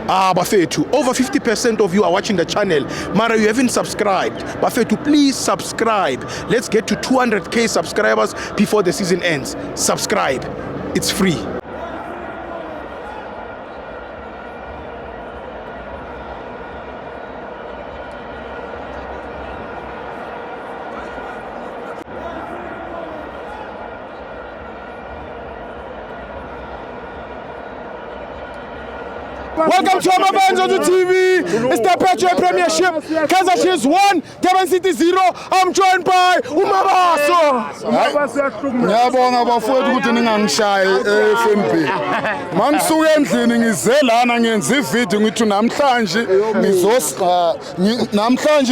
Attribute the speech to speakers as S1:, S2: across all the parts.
S1: Bafethu, over 50% of you are watching the channel. Mara, you haven't subscribed. Bafethu, please subscribe. Let's get to 200k subscribers before the season ends. Subscribe. It's free.
S2: Welcome to our fans on the TV. It's the Petro Premiership. Kaizer Chiefs 1, Durban City 0. I'm joined by Umabaso.
S3: Ngiyabonga bafowethu ukuthi ningangishayi eFNB. Mangisuka endlini ngizelana ngenza ivideo ngithi namhlanje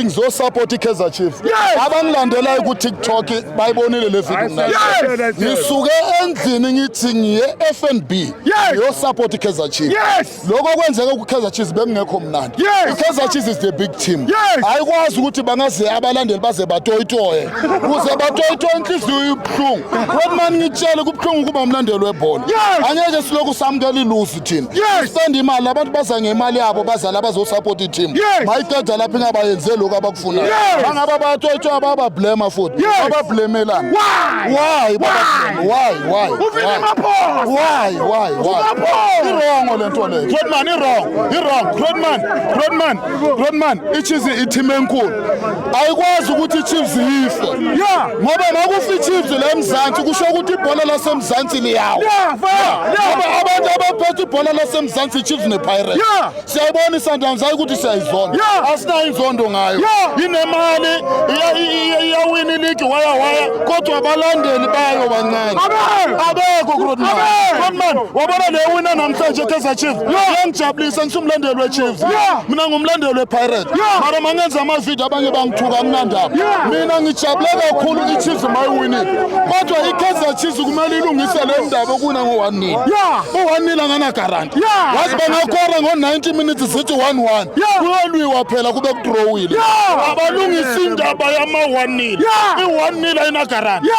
S3: ngizosupport iKaizer Chiefs. Abangilandelayo ku TikTok bayibonile le video mina. Ngisuke endlini ngithi ngiye eFNB. Ngiyosupport iKaizer Chiefs. Lokho kwenzeka kuKaizer Chiefs bengekho mnandi. iKaizer Chiefs is the big team. Ayikwazi ukuthi bangaze abalandeli baze batoyitoye. Kuze batoyitoye inhliziyo ibhlungu. Rodman ngitshele kubhlungu kuba umlandeli webhola. Angeke siloku samukela ilusi thina. Stand imali abantu baza ngemali yabo bazala bazosupport i-team. Mayiqeda lapha ingabayenze lokho abakufunayo. Bangaba batoyitoye ababa blame futhi. Abablemelana. Why? Why? Wrong lento le. Rodman, iChiefs i-team enkulu. Ayikwazi ukuthi iChiefs ife. Ngoba nakufa iChiefs le eMzansi kusho ukuthi ibhola laseMzansi liyawo. Abantu abaphethe ibhola laseMzansi iChiefs nePirates. Siyayibona iSundowns hayi ukuthi siyayizonda. Asinayo inzondo ngayo. Inemali iyawina ileague waya kodwa abalandeli bayo bancane. Abekho Rodman. Wabona le wina namhlanje iKaizer Chiefs. Ngiyangijabulisa ngisumlandeli weChiefs. Mina ngumlandeli wePirates. Mara mangenza amavideo abanye bangithuka mnandaba. Mina ngijabule kakhulu iChiefs mayiwinile. Kodwa iKaizer Chiefs kumele ilungise le ndaba okuna ngo-1-0. U-1-0 angana guarantee. Wazi bangakora ngo-90 minutes sithi 1-1. Kuyolwiwa phela kube kudrowile. Abalungisa indaba yama-1-0. I-1-0 ayina guarantee.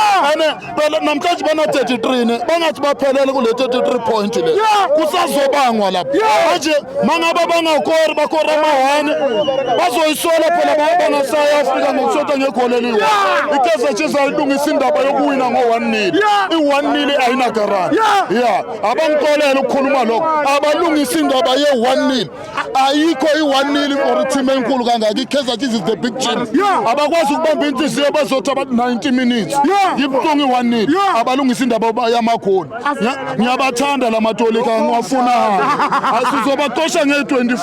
S3: Phela namhlanje bana-33 bangathi baphelele kule 33 point le. Kusazobangwa lapha. Manje mangaba bangakora bakora ama-1 bazoyisola phela bangasaya Afrika ngokushoda ngegoli eliwa. iKaizer Chiefs ayilungisa indaba yokuwina ngo-1-0. I-1-0 ayina guarantee. Abangixolele ukukhuluma lokho. Abalungisa indaba ye-1-0. Ayikho i-1-0 for i-team enkulu kangaka. iKaizer Chiefs is the big team. Abakwazi ukubamba inhliziyo bazothi about 90 minutes. Yibhlungu i-1-0. Abalungisa indaba yamagoli. Ngiyabathanda la matolika ngiwafuna. Asizobatosha nge-25.